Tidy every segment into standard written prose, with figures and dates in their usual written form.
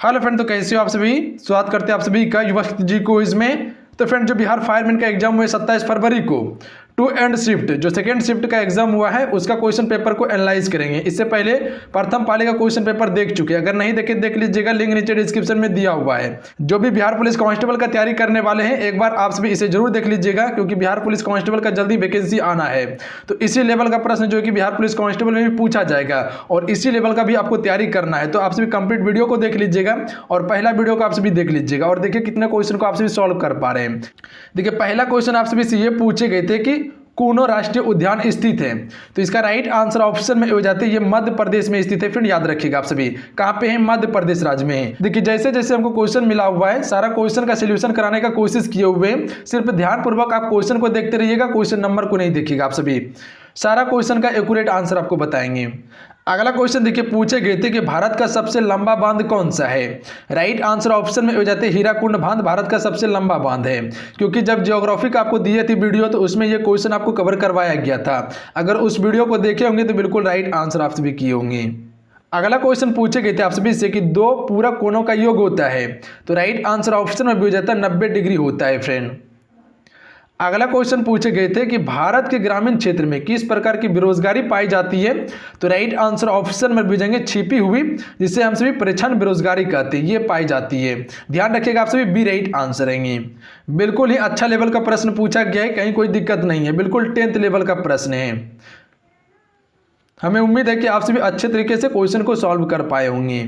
Hello friend, तो कैसे हो आप सभी। स्वागत करते हैं आप सभी का युवा शक्ति जी क्विज में। तो फ्रेंड, जो बिहार फायरमैन का एग्जाम हुआ 27 फरवरी को 2 एंड शिफ्ट जो सेकेंड शिफ्ट का एग्जाम हुआ है उसका क्वेश्चन पेपर को एनालाइज करेंगे। इससे पहले प्रथम पाली का क्वेश्चन पेपर देख चुके हैं, अगर नहीं देखे देख लीजिएगा, लिंक नीचे डिस्क्रिप्शन में दिया हुआ है। जो भी बिहार पुलिस कांस्टेबल का तैयारी करने वाले हैं एक बार आप सभी इसे जरूर देख लीजिएगा, क्योंकि बिहार पुलिस कांस्टेबल का जल्दी वैकेंसी आना है। तो इसी लेवल का प्रश्न जो कि बिहार पुलिस कांस्टेबल में भी पूछा जाएगा और इसी लेवल का भी आपको तैयारी करना है। तो आप सभी कंप्लीट वीडियो को देख लीजिएगा और पहला वीडियो को आप सभी देख लीजिएगा और देखिए कितने क्वेश्चन को आप सभी सॉल्व कर पा रहे हैं। देखिए, पहला क्वेश्चन आप सभी से ये पूछे गए थे कि कूनो राष्ट्रीय उद्यान स्थित है, तो इसका राइट आंसर ऑप्शन में हो जाते हैं ये मध्य प्रदेश में स्थित है। फ्रेंड याद रखिएगा आप सभी कहां पे है, मध्य प्रदेश राज्य में है। देखिए, जैसे जैसे हमको क्वेश्चन मिला हुआ है सारा क्वेश्चन का सोल्यूशन कराने का कोशिश किए हुए हैं। सिर्फ ध्यानपूर्वक आप क्वेश्चन को देखते रहिएगा, क्वेश्चन नंबर को नहीं देखिएगा। आप सभी सारा क्वेश्चन का एक्यूरेट आंसर आपको बताएंगे। अगला क्वेश्चन देखिए, पूछे गए थे कि भारत का सबसे लंबा बांध कौन सा है। राइट आंसर ऑप्शन में हो जाते हैं हीराकुंड बांध भारत का सबसे लंबा बांध है, क्योंकि जब ज्योग्राफी का आपको दिए थी वीडियो तो उसमें ये क्वेश्चन आपको कवर करवाया गया था। अगर उस वीडियो को देखे होंगे तो बिल्कुल राइट आंसर आप सभी किए होंगे। अगला क्वेश्चन पूछे गए थे आप सभी से कि दो पूरक कोणों का योग होता है, तो राइट आंसर ऑप्शन में भी हो जाता है 90 डिग्री होता है। फ्रेंड अगला क्वेश्चन पूछे गए थे कि भारत के ग्रामीण क्षेत्र में किस प्रकार की बेरोजगारी पाई जाती है, तो राइट आंसर ऑप्शन में भेजेंगे छिपी हुई, जिसे हम सभी परिच्छन बेरोजगारी कहते हैं, ये पाई जाती है। ध्यान रखिएगा आप सभी, बी राइट आंसर रहेंगे। बिल्कुल ही अच्छा लेवल का प्रश्न पूछा गया है, कहीं कोई दिक्कत नहीं है, बिल्कुल 10th लेवल का प्रश्न है। हमें उम्मीद है कि आप सभी अच्छे तरीके से क्वेश्चन को सॉल्व कर पाए होंगे।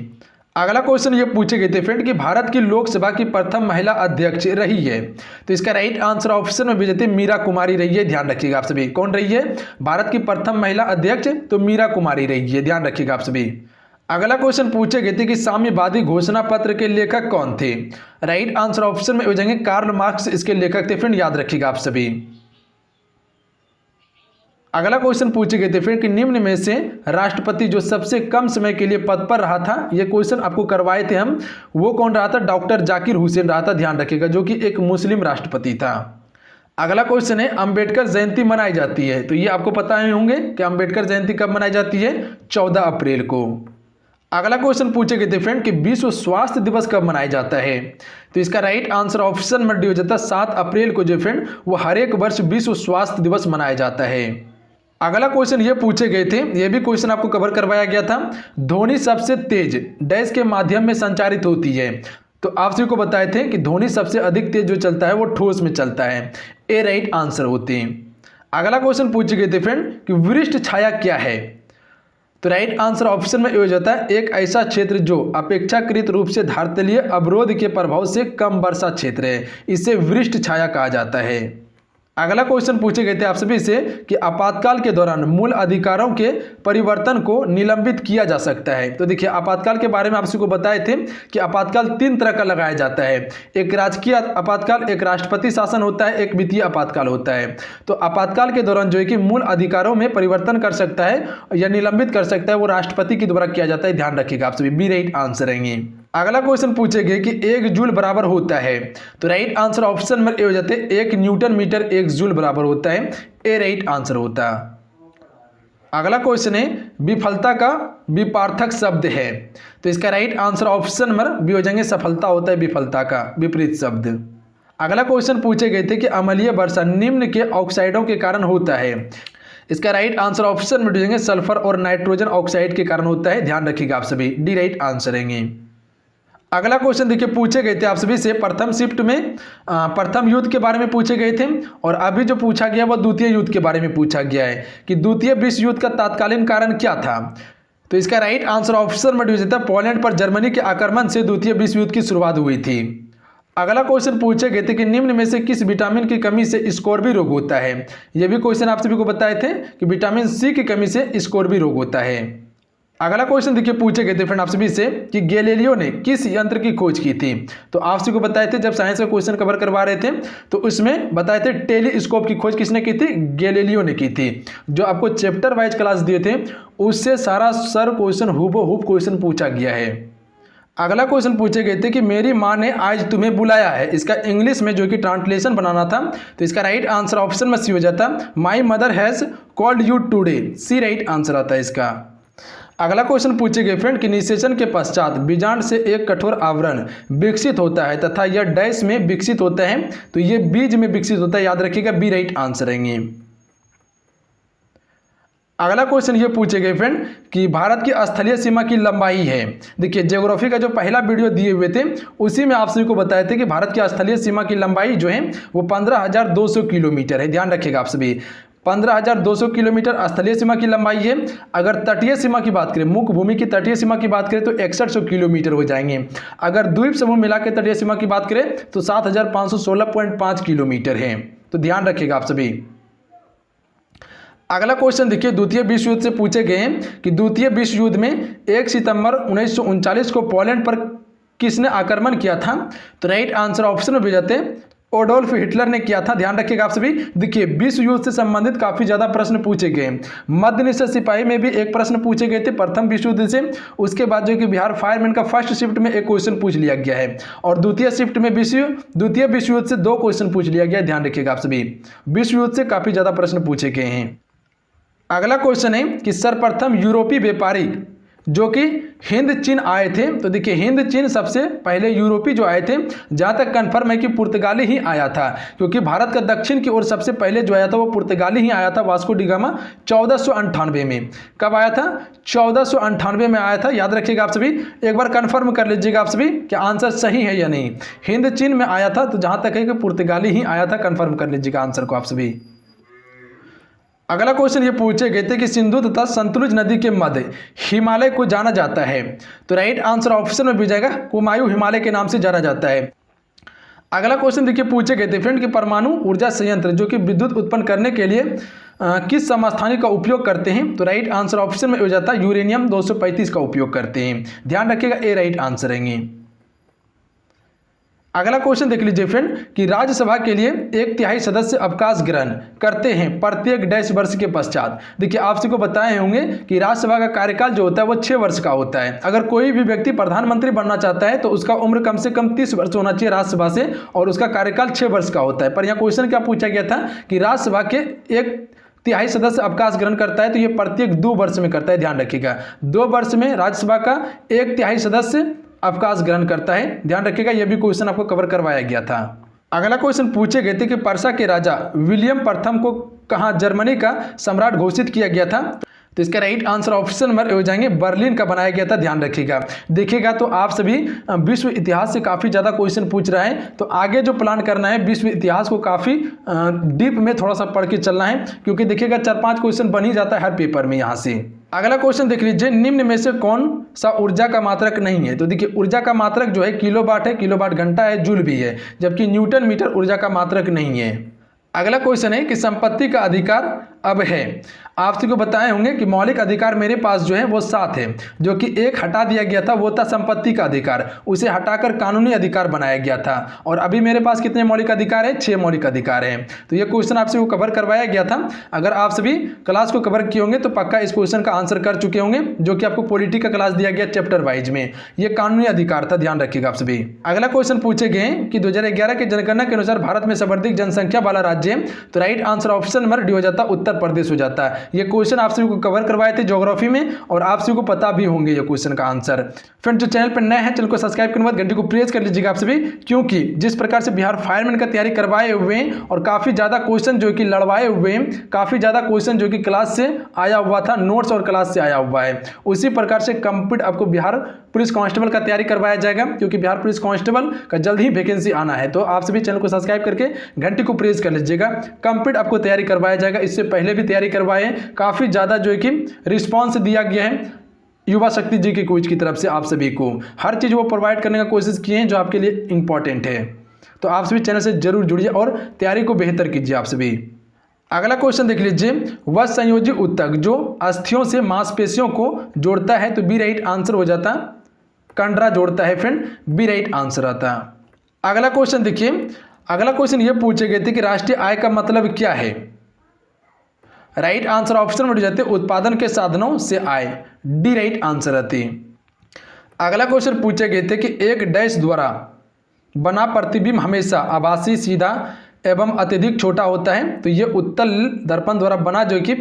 अगला क्वेश्चन ये पूछे गए थे फ्रेंड कि भारत की लोकसभा की प्रथम महिला अध्यक्ष रही है, तो इसका राइट आंसर ऑप्शन में भी जाते मीरा कुमारी रही है। ध्यान रखिएगा आप सभी, कौन रही है भारत की प्रथम महिला अध्यक्ष, तो मीरा कुमारी रही है। ध्यान रखिएगा आप सभी। अगला क्वेश्चन पूछे गए थे कि साम्यवादी घोषणा पत्र के लेखक कौन थे। राइट आंसर ऑप्शन में हो जाएंगे कार्ल मार्क्स इसके लेखक थे। फ्रेंड याद रखिएगा आप सभी। अगला क्वेश्चन पूछे गए थे फिर कि निम्न में से राष्ट्रपति जो सबसे कम समय के लिए पद पर रहा था, यह क्वेश्चन आपको करवाए थे हम, वो कौन रहा था, डॉक्टर जाकिर हुसैन रहा था। ध्यान रखिएगा, जो कि एक मुस्लिम राष्ट्रपति था। अगला क्वेश्चन है अंबेडकर जयंती मनाई जाती है, तो ये आपको पता ही होंगे कि अंबेडकर जयंती कब मनाई जाती है, 14 अप्रैल को। अगला क्वेश्चन पूछे गए थे फ्रेंड कि विश्व स्वास्थ्य दिवस कब मनाया जाता है, तो इसका राइट आंसर ऑप्शन में हो जाता है 7 अप्रैल को, जो फ्रेंड वो हर एक वर्ष विश्व स्वास्थ्य दिवस मनाया जाता है। अगला क्वेश्चन ये पूछे गए थे, ये भी क्वेश्चन आपको कवर करवाया गया था, ध्वनि सबसे तेज डैश के माध्यम में संचारित होती है, तो आप सभी को बताए थे कि ध्वनि सबसे अधिक तेज जो चलता है वो ठोस में चलता है। ए राइट आंसर होते हैं। अगला क्वेश्चन पूछे गए थे फ्रेंड कि वृष्ट छाया क्या है, तो राइट आंसर ऑप्शन में हो जाता है एक ऐसा क्षेत्र जो अपेक्षाकृत रूप से धरातलीय अवरोध के प्रभाव से कम वर्षा क्षेत्र है, इसे वृष्ट छाया कहा जाता है। अगला क्वेश्चन पूछे गए थे आप सभी से कि आपातकाल के दौरान मूल अधिकारों के परिवर्तन को निलंबित किया जा सकता है, तो देखिए आपातकाल के बारे में आप सभी को बताए थे कि आपातकाल 3 तरह का लगाया जाता है, एक राजकीय आपातकाल, एक राष्ट्रपति शासन होता है, एक वित्तीय आपातकाल होता है। तो आपातकाल के दौरान जो है कि मूल अधिकारों में परिवर्तन कर सकता है या निलंबित कर सकता है, वो राष्ट्रपति के द्वारा किया जाता है। ध्यान रखिएगा आप सभी, बी राइट आंसर रहेंगे। अगला क्वेश्चन पूछेंगे कि 1 जूल बराबर होता है, तो राइट आंसर ऑप्शन में हो जाते हैं 1 न्यूटन मीटर 1 जूल बराबर होता है। ए राइट आंसर होता। अगला क्वेश्चन है विफलता का विपार्थक शब्द है, तो इसका राइट आंसर ऑप्शन में भी हो जाएंगे सफलता होता है, विफलता का विपरीत शब्द। अगला क्वेश्चन पूछे गए थे कि अम्लीय वर्षा निम्न के ऑक्साइडों के कारण होता है, इसका राइट आंसर ऑप्शन में हो जाएंगे सल्फर और नाइट्रोजन ऑक्साइड के कारण होता है। ध्यान रखिएगा आप सभी, डी राइट आंसर रहेंगे। अगला क्वेश्चन देखिए, पूछे गए थे आप सभी से प्रथम शिफ्ट में प्रथम युद्ध के बारे में पूछे गए थे और अभी जो पूछा गया वह द्वितीय युद्ध के बारे में पूछा गया है कि द्वितीय विश्व युद्ध का तत्कालीन कारण क्या था, तो इसका राइट आंसर ऑप्शन में हो जाता है पोलैंड पर जर्मनी के आक्रमण से द्वितीय विश्व युद्ध की शुरुआत हुई थी। अगला क्वेश्चन पूछे गए थे कि निम्न में से किस विटामिन की कमी से स्कॉर्बी रोग होता है, यह भी क्वेश्चन आप सभी को बताए थे कि विटामिन सी की कमी से स्कॉर्बी रोग होता है। अगला क्वेश्चन देखिए, पूछे गए थे फ्रेंड आप सभी से कि गैलीलियो ने किस यंत्र की खोज की थी, तो आप सभी को बताए थे जब साइंस का क्वेश्चन कवर करवा रहे थे तो उसमें बताए थे टेलीस्कोप की खोज किसने की थी, गैलीलियो ने की थी। जो आपको चैप्टर वाइज क्लास दिए थे उससे सारा सर क्वेश्चन हूबहू क्वेश्चन पूछा गया है। अगला क्वेश्चन पूछे गए थे कि मेरी माँ ने आज तुम्हें बुलाया है, इसका इंग्लिश में जो कि ट्रांसलेशन बनाना था, तो इसका राइट आंसर ऑप्शन में सी हो जाता my mother has called you today. C right answer आता है इसका। अगला क्वेश्चन पूछे गए फ्रेंड कि निषेचन के पश्चात बीजांड से एक कठोर आवरण विकसित होता है तथा यह डैश में विकसित होता है, तो ये बीज में विकसित होता है। याद रखिएगा, बी राइट आंसर रहेंगे। अगला क्वेश्चन ये पूछे गए फ्रेंड कि भारत की स्थलीय सीमा की लंबाई है। देखिए, ज्योग्राफी का जो पहला वीडियो दिए हुए थे उसी में आप सभी को बताए थे कि भारत की स्थलीय सीमा की लंबाई जो है वो 15,200 किलोमीटर है। ध्यान रखिएगा आप सभी, 15,200 किलोमीटर स्थलीय सीमा की लंबाई है। अगर तटीय सीमा की बात करें, मुख्य भूमि की तटीय सीमा की बात करें तो 6100 किलोमीटर हो जाएंगे। अगर द्वीप समूह मिला के तटीय सीमा की बात करें तो 7,516.5 किलोमीटर है। तो ध्यान रखिएगा आप सभी। अगला क्वेश्चन देखिए, द्वितीय विश्व युद्ध से पूछे गए हैं कि द्वितीय विश्व युद्ध में 1 सितंबर 1939 को पोलैंड पर किसने आक्रमण किया था? तो राइट आंसर ऑप्शन में भेजते ओडोल्फ हिटलर ने किया था। ध्यान रखिएगा आप सभी। देखिए, विश्व युद्ध से संबंधित काफी ज्यादा प्रश्न पूछे गए। मध्यनिष्ठ सिपाही में भी एक प्रश्न पूछे गए थे प्रथम विश्व युद्ध से। उसके बाद जो कि बिहार फायरमैन का फर्स्ट शिफ्ट में एक क्वेश्चन पूछ लिया गया है और द्वितीय शिफ्ट में द्वितीय विश्व युद्ध से 2 क्वेश्चन पूछ लिया गया है। ध्यान रखिएगा आप सभी, विश्व युद्ध से काफी ज्यादा प्रश्न पूछे गए हैं। अगला क्वेश्चन है कि सर्वप्रथम यूरोपीय व्यापारी जो कि हिंद चीन आए थे। तो देखिए, हिंद चीन सबसे पहले यूरोपी जो आए थे, जहां तक कंफर्म है कि पुर्तगाली ही आया था, क्योंकि भारत का दक्षिण की ओर सबसे पहले जो आया था वो पुर्तगाली ही आया था। वास्को डी गामा 1498 में। कब आया था? 1498 में आया था। याद रखिएगा आप सभी, एक बार कंफर्म कर लीजिएगा आप सभी कि आंसर सही है या नहीं। हिंद चीन में आया था, तो जहां तक है कि पुर्तगाली ही आया था। कंफर्म कर लीजिएगा आंसर को आप सभी। अगला क्वेश्चन ये पूछे गए थे कि सिंधु तथा सतलुज नदी के मध्य हिमालय को जाना जाता है। तो राइट आंसर ऑप्शन में भी जाएगा, कुमायूं हिमालय के नाम से जाना जाता है। अगला क्वेश्चन देखिए, पूछे गए थे फ्रेंड कि परमाणु ऊर्जा संयंत्र जो कि विद्युत उत्पन्न करने के लिए किस समस्थानिक का उपयोग करते हैं? तो राइट आंसर ऑप्शन में हो जाता है यूरेनियम 235 का उपयोग करते हैं। ध्यान रखिएगा, ए राइट आंसर रहेंगे। अगला क्वेश्चन देख लीजिए फ्रेंड कि राज्यसभा के लिए 1/3 सदस्य अवकाश ग्रहण करते हैं प्रत्येक डैश वर्ष के पश्चात। देखिए, आप सबको बताए होंगे कि राज्यसभा का कार्यकाल जो होता है वो 6 वर्ष का होता है। अगर कोई भी व्यक्ति प्रधानमंत्री बनना चाहता है तो उसका उम्र कम से कम 30 वर्ष होना चाहिए राज्यसभा से, और उसका कार्यकाल 6 वर्ष का होता है। पर यहाँ क्वेश्चन क्या पूछा गया था कि राज्यसभा के 1/3 सदस्य अवकाश ग्रहण करता है, तो ये प्रत्येक 2 वर्ष में करता है। ध्यान रखिएगा, 2 वर्ष में राज्यसभा का 1/3 सदस्य अवकाश ग्रहण करता है। ध्यान रखिएगा, यह भी क्वेश्चन आपको कवर करवाया गया था। अगला क्वेश्चन पूछे गए थे कि पर्सा के राजा विलियम प्रथम को कहाँ जर्मनी का सम्राट घोषित किया गया था? तो इसका राइट आंसर ऑप्शन नंबर हो जाएंगे बर्लिन का बनाया गया था। ध्यान रखिएगा, देखिएगा तो आप सभी विश्व इतिहास से काफ़ी ज़्यादा क्वेश्चन पूछ रहे हैं, तो आगे जो प्लान करना है विश्व इतिहास को काफ़ी डीप में थोड़ा सा पढ़ के चलना है, क्योंकि देखिएगा 4-5 क्वेश्चन बन ही जाता है हर पेपर में यहाँ से। अगला क्वेश्चन देख लीजिए, निम्न में से कौन सा ऊर्जा का मात्रक नहीं है? तो देखिए, ऊर्जा का मात्रक जो है किलोवाट है, किलोवाट घंटा है, जूल भी है, जबकि न्यूटन मीटर ऊर्जा का मात्रक नहीं है। अगला क्वेश्चन है कि संपत्ति का अधिकार अब है। आप सभी को बताए होंगे कि मौलिक अधिकार मेरे पास जो है वो 7 है, जो कि एक हटा दिया गया था, वो था संपत्ति का अधिकार, उसे हटाकर कानूनी अधिकार बनाया गया था। और अभी मेरे पास कितने मौलिक अधिकार है? 6 मौलिक अधिकार है। तो ये क्वेश्चन आपसे कवर करवाया गया था। अगर आप सभी क्लास को कवर किए होंगे तो पक्का इस क्वेश्चन का आंसर कर चुके होंगे, जो कि आपको पॉलिटी का क्लास दिया गया चैप्टर वाइज में। ये कानूनी अधिकार था, ध्यान रखिएगा आप सभी। अगला क्वेश्चन पूछे गए कि 2011 की जनगणना के अनुसार भारत में सर्वाधिक जनसंख्या वाला राज्य है। तो right answer option number D हो जाता है, उत्तर प्रदेश हो जाता है। ये क्वेश्चन आप सभी को कवर करवाए थे ज्योग्राफी में, और आप सभी को पता भी होंगे ये क्वेश्चन का आंसर। फ्रेंड, जो चैनल पर नए हैं चैनल को सब्सक्राइब करने के बाद घंटे को प्रेस कर लीजिएगा आप सभी, क्योंकि जिस प्रकार से बिहार फायरमैन का तैयारी करवाए हुए हैं और काफी ज्यादा क्वेश्चन जो कि लड़वाए हुए हैं, काफी ज्यादा क्वेश्चन जो कि क्लास से आया हुआ था, नोट्स और क्लास से आया हुआ है, उसी प्रकार से कंप्लीट आपको बिहार पुलिस कांस्टेबल का तैयारी करवाया जाएगा, क्योंकि बिहार पुलिस कांस्टेबल का जल्द ही वैकेंसी आना है। तो आप सभी चैनल को सब्सक्राइब करके घंटे को प्रेस कर लीजिएगा, कंप्लीट आपको तैयारी करवाया जाएगा। इससे पहले भी तैयारी करवाए, काफी ज्यादा जो है कि रिस्पॉन्स दिया गया है युवा शक्ति जी के कोच की तरफ से। आप सभी को हर चीज वो प्रोवाइड करने का कोशिश किए हैं जो आपके लिए इंपॉर्टेंट है। तो आप सभी चैनल से जरूर जुड़िए और तैयारी को बेहतर कीजिए आप सभी। अगला क्वेश्चन देख लीजिए, वह संयोजी ऊतक जो अस्थियों से मांसपेशियों को जोड़ता है। तो बी राइट आंसर हो जाता, कंडरा जोड़ता है फ्रेंड, बी राइट आंसर आता। अगला क्वेश्चन देखिए, अगला क्वेश्चन ये पूछे गए थे कि राष्ट्रीय आय का मतलब क्या है? राइट आंसर ऑप्शन में जाते उत्पादन के साधनों से आय, डी राइट आंसर आती। अगला क्वेश्चन पूछे गए थे कि एक डैश द्वारा बना प्रतिबिंब हमेशा आभासी, सीधा एवं अत्यधिक छोटा होता है। तो ये उत्तल दर्पण द्वारा बना जो कि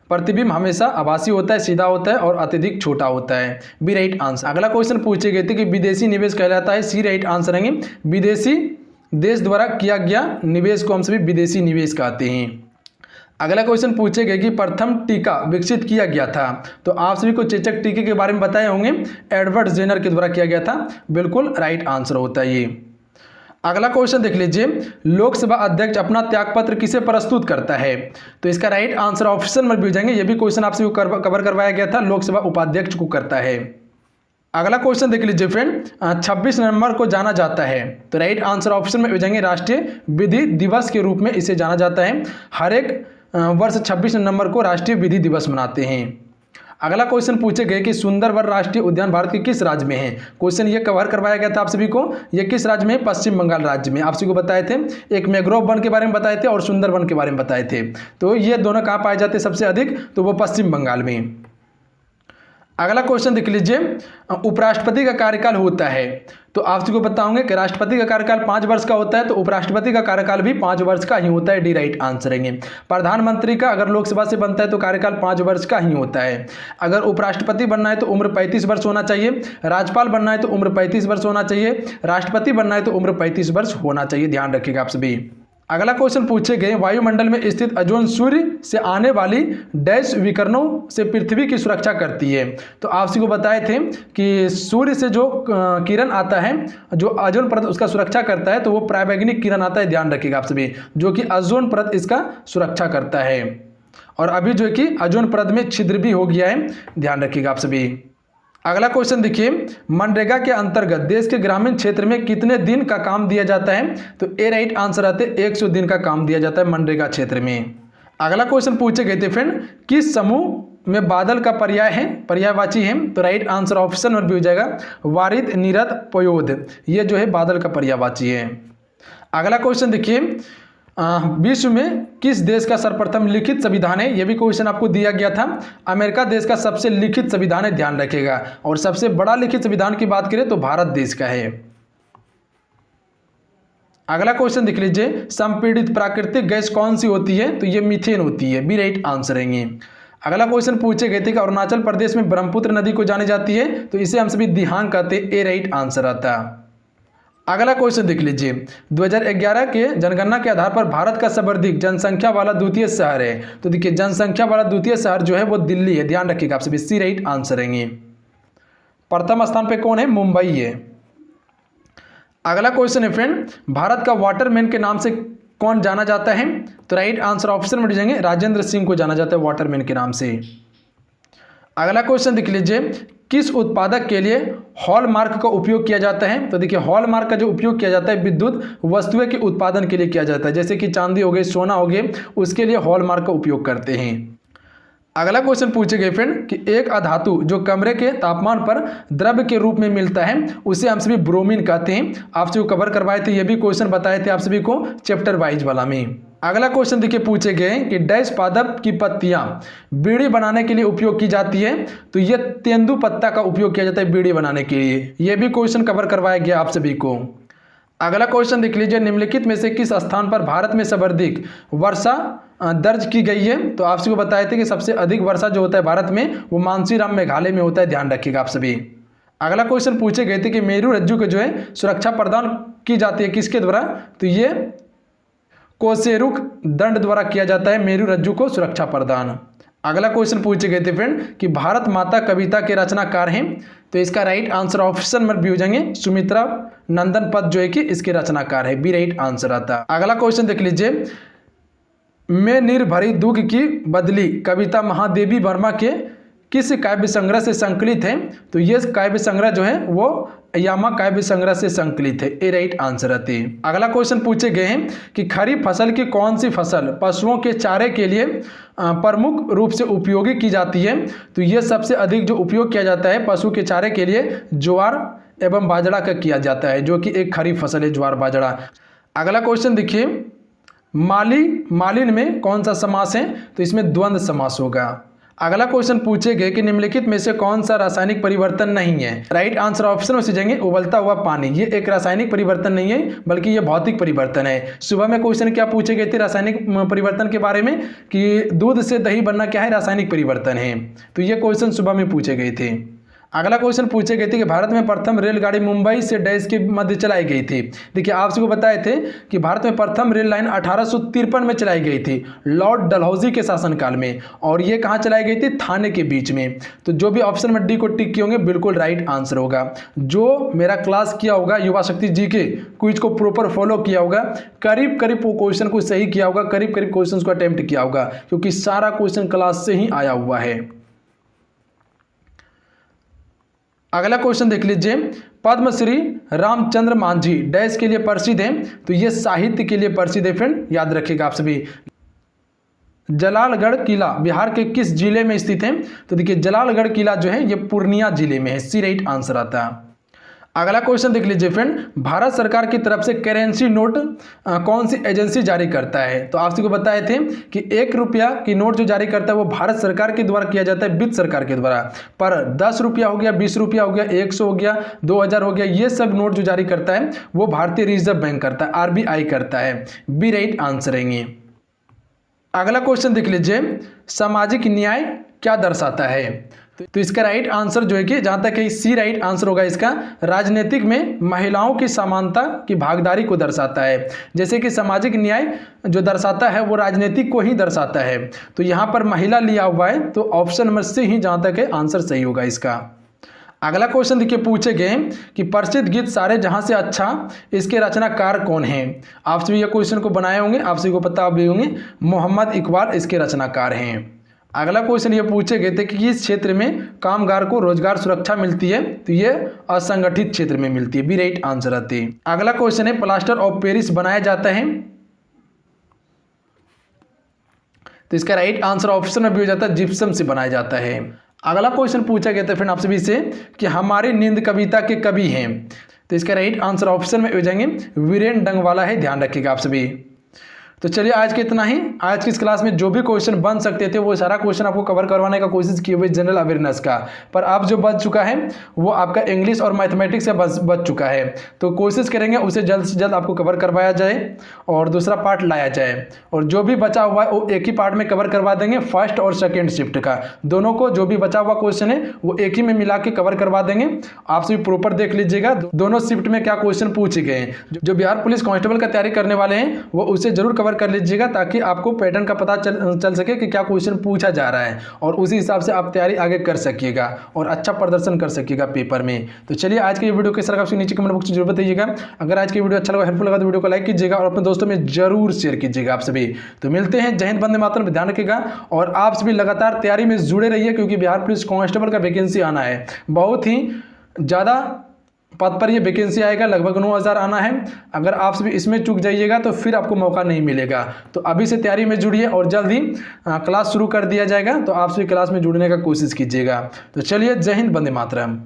प्रतिबिंब हमेशा आभासी होता है, सीधा होता है और अत्यधिक छोटा होता है। B right answer. अगला क्वेश्चन पूछे गए थे कि विदेशी निवेश कहलाता है, सी राइट आंसर रहेंगे। विदेशी देश द्वारा किया गया निवेश को हम सभी विदेशी निवेश कहते हैं। अगला क्वेश्चन पूछे गए कि प्रथम टीका विकसित किया गया था, तो आप सभी को चेचक टीके के बारे में बताए होंगे, एडवर्ड जेनर के द्वारा किया गया था, बिल्कुल राइट आंसर होता है ये। अगला क्वेश्चन देख लीजिए, लोकसभा अध्यक्ष अपना त्यागपत्र किसे प्रस्तुत करता है, तो इसका राइट आंसर ऑप्शन में भी हो जाएंगे। ये भी क्वेश्चन आपसे कवर करवाया गया था, लोकसभा उपाध्यक्ष को करता है। अगला क्वेश्चन देख लीजिए फ्रेंड, 26 नवंबर को जाना जाता है, तो राइट आंसर ऑप्शन में हो जाएंगे राष्ट्रीय विधि दिवस के रूप में इसे जाना जाता है। हर एक वर्ष 26 नवंबर को राष्ट्रीय विधि दिवस मनाते हैं। अगला क्वेश्चन पूछे गए कि सुंदरवन राष्ट्रीय उद्यान भारत के किस राज्य में है, क्वेश्चन ये कवर करवाया गया था आप सभी को। ये किस राज्य में? पश्चिम बंगाल राज्य में। आप सभी को बताए थे, एक मैंग्रोव वन के बारे में बताए थे और सुंदरवन के बारे में बताए थे। तो ये दोनों कहाँ पाए जाते हैं सबसे अधिक, तो वो पश्चिम बंगाल में। अगला क्वेश्चन देख लीजिए, उपराष्ट्रपति का कार्यकाल होता है, तो आप सभी को बताओगे कि राष्ट्रपति का कार्यकाल 5 वर्ष का होता है, तो उपराष्ट्रपति का कार्यकाल भी 5 वर्ष का ही होता है, डी राइट आंसर रहेंगे। प्रधानमंत्री का अगर लोकसभा से बनता है तो कार्यकाल 5 वर्ष का ही होता है। अगर उपराष्ट्रपति बनना है तो उम्र 35 वर्ष होना चाहिए, राज्यपाल बनना है तो उम्र 35 वर्ष होना चाहिए, राष्ट्रपति बनना है तो उम्र 35 वर्ष होना चाहिए, ध्यान रखिएगा आप सभी। अगला क्वेश्चन पूछे गए, वायुमंडल में स्थित ओजोन सूर्य से आने वाली डैश विकिरणों से पृथ्वी की सुरक्षा करती है, तो आप सभी को बताए थे कि सूर्य से जो किरण आता है, जो ओजोन परत उसका सुरक्षा करता है, तो वो पराबैंगनी किरण आता है, ध्यान रखिएगा आप सभी, जो कि ओजोन परत इसका सुरक्षा करता है। और अभी जो है कि ओजोन परत में छिद्र भी हो गया है, ध्यान रखिएगा आप सभी। अगला क्वेश्चन देखिए, मनरेगा के अंतर्गत देश के ग्रामीण क्षेत्र में कितने दिन का काम दिया जाता है, तो ए राइट आंसर आते 100 दिन का काम दिया जाता है मनरेगा क्षेत्र में। अगला क्वेश्चन पूछे गए थे फ्रेंड, किस समूह में बादल का पर्याय है, पर्यायवाची है, तो राइट आंसर ऑप्शन में भी हो जाएगा वारिद, नीरद, पयोद, ये जो है बादल का पर्यायवाची है। अगला क्वेश्चन देखिए, विश्व में किस देश का सर्वप्रथम लिखित संविधान है, यह भी क्वेश्चन आपको दिया गया था। अमेरिका देश का सबसे लिखित संविधान है, ध्यान रखिएगा। और सबसे बड़ा लिखित संविधान की बात करें तो भारत देश का है। अगला क्वेश्चन देख लीजिए, संपीड़ित प्राकृतिक गैस कौन सी होती है, तो ये मीथेन होती है, बी राइट आंसर रहेंगे। अगला क्वेश्चन पूछे गए थे कि अरुणाचल प्रदेश में ब्रह्मपुत्र नदी को जानी जाती है, तो इसे हम सभी दिहांग कहते हैं, ए राइट आंसर आता है। अगला क्वेश्चन देख लीजिए, 2011 के जनगणना के आधार पर भारत का सर्वाधिक जनसंख्या वाला द्वितीय शहर है, तो देखिए जनसंख्या वाला द्वितीय शहर जो है वो दिल्ली है, ध्यान रखिएगा आप सभी, सी राइट आंसर रहेंगे। प्रथम स्थान पे कौन है? मुंबई है। अगला क्वेश्चन है फ्रेंड, भारत का वाटरमैन के नाम से कौन जाना जाता है, तो राइट आंसर ऑप्शन में जाएंगे राजेंद्र सिंह को जाना जाता है वाटरमैन के नाम से। अगला क्वेश्चन देख लीजिए, किस उत्पादक के लिए हॉलमार्क का उपयोग किया जाता है, तो देखिए हॉलमार्क का जो उपयोग किया जाता है विद्युत वस्तुएं के उत्पादन के लिए किया जाता है, जैसे कि चांदी हो गई, सोना हो गए, उसके लिए हॉलमार्क का उपयोग करते हैं। अगला क्वेश्चन पूछे गए फ्रेंड कि एक अधातु जो कमरे के तापमान पर द्रव्य के रूप में मिलता है उसे हम सभी ब्रोमीन कहते हैं, आप सभी को कवर करवाए थे, ये भी क्वेश्चन बताए थे आप सभी को चैप्टर वाइज वाला में। अगला क्वेश्चन देखिए पूछे गए कि डैश पादप की पत्तियां बीड़ी बनाने के लिए उपयोग की जाती है, तो ये तेंदु पत्ता का उपयोग किया जाता है बीड़ी बनाने के लिए, ये भी क्वेश्चन कवर करवाया गया आप सभी को। अगला क्वेश्चन देख लीजिए, निम्नलिखित में से किस स्थान पर भारत में सर्वाधिक वर्षा दर्ज की गई है, तो आप सभी को बताए थे कि सबसे अधिक वर्षा जो होता है भारत में वो मानसीराम मेघालय में होता है, ध्यान रखिएगा आप सभी। अगला क्वेश्चन पूछे गए थे कि मेरू रज्जु को जो है सुरक्षा प्रदान की जाती है किसके द्वारा, तो ये कोसेरुक दंड द्वारा किया जाता है मेरू रज्जु को सुरक्षा प्रदान। अगला क्वेश्चन पूछे गए थे फ्रेंड कि भारत माता कविता के रचनाकार हैं, तो इसका राइट आंसर ऑप्शन में भी हो जाएंगे सुमित्रा नंदन पद जो है कि इसके रचनाकार है, बी राइट आंसर आता। अगला क्वेश्चन देख लीजिए, मैं निर्भरी दुख की बदली कविता महादेवी वर्मा के किस काव्य संग्रह से संकलित है, तो ये काव्य संग्रह जो है वो यामा काव्य संग्रह से संकलित है, ए राइट आंसर आती है। अगला क्वेश्चन पूछे गए हैं कि खरीफ फसल की कौन सी फसल पशुओं के चारे के लिए प्रमुख रूप से उपयोगी की जाती है, तो ये सबसे अधिक जो उपयोग किया जाता है पशु के चारे के लिए ज्वार एवं बाजरा का किया जाता है, जो कि एक खरीफ फसल है ज्वार बाजरा। अगला क्वेश्चन देखिए, मालिन में कौन सा समास है, तो इसमें द्वंद्व समास होगा। अगला क्वेश्चन पूछे गए कि निम्नलिखित में से कौन सा रासायनिक परिवर्तन नहीं है। राइट आंसर ऑप्शन में से जाएंगे उबलता हुआ पानी। ये एक रासायनिक परिवर्तन नहीं है बल्कि ये भौतिक परिवर्तन है। सुबह में क्वेश्चन क्या पूछे गए थे रासायनिक परिवर्तन के बारे में कि दूध से दही बनना क्या है, रासायनिक परिवर्तन है। तो ये क्वेश्चन सुबह में पूछे गए थे। अगला क्वेश्चन पूछे गए थे कि भारत में प्रथम रेलगाड़ी मुंबई से डैश के मध्य चलाई गई थी। देखिए आप सबको बताए थे कि भारत में प्रथम रेल लाइन 1853 में चलाई गई थी लॉर्ड डलहौजी के शासनकाल में, और ये कहाँ चलाई गई थी, थाने के बीच में। तो जो भी ऑप्शन में डी को टिक किए होंगे बिल्कुल राइट आंसर होगा। जो मेरा क्लास किया होगा युवा शक्ति जी के क्विज को प्रॉपर फॉलो किया होगा, करीब करीब वो क्वेश्चन को सही किया होगा, करीब करीब क्वेश्चन को अटेम्प्ट किया होगा, क्योंकि सारा क्वेश्चन क्लास से ही आया हुआ है। अगला क्वेश्चन देख लीजिए, पद्मश्री रामचंद्र मांझी डैश के लिए प्रसिद्ध हैं। तो ये साहित्य के लिए प्रसिद्ध है फ्रेंड, याद रखिएगा आप सभी। जलालगढ़ किला बिहार के किस जिले में स्थित है। तो देखिए जलालगढ़ किला जो है ये पूर्णिया जिले में है, सी राइट आंसर आता है। अगला क्वेश्चन देख लीजिए फ्रेंड, भारत सरकार की तरफ से करेंसी नोट कौन सी एजेंसी जारी करता है। तो आप सबको बताए थे कि 1 रुपया की नोट जो जारी करता है वो भारत सरकार के द्वारा किया जाता है, वित्त सरकार के द्वारा। पर 10 रुपया हो गया, 20 रुपया हो गया, 100 हो गया, 2000 हो गया, ये सब नोट जो जारी करता है वो भारतीय रिजर्व बैंक करता है, RBI करता है। बी राइट आंसर है। अगला क्वेश्चन देख लीजिए, सामाजिक न्याय क्या दर्शाता है। तो इसका राइट आंसर जो है कि जहां तक है सी राइट आंसर होगा इसका, राजनीतिक में महिलाओं की समानता की भागीदारी को दर्शाता है। जैसे कि सामाजिक न्याय जो दर्शाता है वो राजनीतिक को ही दर्शाता है, तो यहां पर महिला लिया हुआ है, तो ऑप्शन नंबर से ही जहां तक है आंसर सही होगा इसका। अगला क्वेश्चन देखिए पूछे गए कि प्रसिद्ध गीत सारे जहां से अच्छा इसके रचनाकार कौन है। आप सभी ये क्वेश्चन को बनाए होंगे, आप सभी को पता भी होंगे, मोहम्मद इकबाल इसके रचनाकार हैं। अगला क्वेश्चन ये पूछे गए थे कि किस क्षेत्र में कामगार को रोजगार सुरक्षा मिलती है। तो ये असंगठित क्षेत्र में मिलती है, बी राइट आंसर आती है। अगला क्वेश्चन है प्लास्टर ऑफ पेरिस बनाया जाता है। तो इसका राइट आंसर ऑप्शन में भी हो जाता है जिप्सम से बनाया जाता है। अगला क्वेश्चन पूछा गया था फ्रेंड आप सभी से कि हमारी नींद कविता के कवि हैं। तो इसका राइट आंसर ऑप्शन में हो जाएंगे वीरेन डंगवाला है, ध्यान रखिएगा आप सभी। तो चलिए आज के इतना ही। आज की इस क्लास में जो भी क्वेश्चन बन सकते थे वो सारा क्वेश्चन आपको कवर करवाने का कोशिश किए हुए जनरल अवेयरनेस का, पर अब जो बच चुका है वो आपका इंग्लिश और मैथमेटिक्स से बच चुका है। तो कोशिश करेंगे उसे जल्द से जल्द आपको कवर करवाया जाए और दूसरा पार्ट लाया जाए, और जो भी बचा हुआ है वो एक ही पार्ट में कवर करवा देंगे, फर्स्ट और सेकेंड शिफ्ट का दोनों को। जो भी बचा हुआ क्वेश्चन है वो एक ही में मिला के कवर करवा देंगे। आप सभी प्रॉपर देख लीजिएगा दोनों शिफ्ट में क्या क्वेश्चन पूछे गए हैं। जो बिहार पुलिस कांस्टेबल का तैयारी करने वाले हैं वो उसे जरूर कवर कर लीजिएगा, ताकि आपको पैटर्न का पता चल सके कि क्या क्वेश्चन पूछा जा रहा है, और उसी हिसाब से आप तैयारी आगे कर सकिएगा और अच्छा प्रदर्शन कर सकिएगा पेपर में। तो चलिए आज के वीडियो कैसा लगा आपसे नीचे कमेंट बॉक्स में जरूर बताइएगा। अगर आज की वीडियो अच्छा लगा, हेल्पफुल लगा तो वीडियो को लाइक कीजिएगा और अपने दोस्तों में जरूर शेयर कीजिएगा आप सभी। तो मिलते हैं, जय हिंद, वंदे मातरम, ध्यान रखिएगा। और आप सभी लगातार तैयारी में जुड़े रहिए, क्योंकि बिहार पुलिस कांस्टेबल का वैकेंसी आना है, बहुत ही ज़्यादा पद पर ये वैकेंसी आएगा, लगभग 9000 आना है। अगर आप सभी इसमें चूक जाइएगा तो फिर आपको मौका नहीं मिलेगा। तो अभी से तैयारी में जुड़िए और जल्द ही क्लास शुरू कर दिया जाएगा, तो आप सभी क्लास में जुड़ने का कोशिश कीजिएगा। तो चलिए, जय हिंद, वंदे मातरम।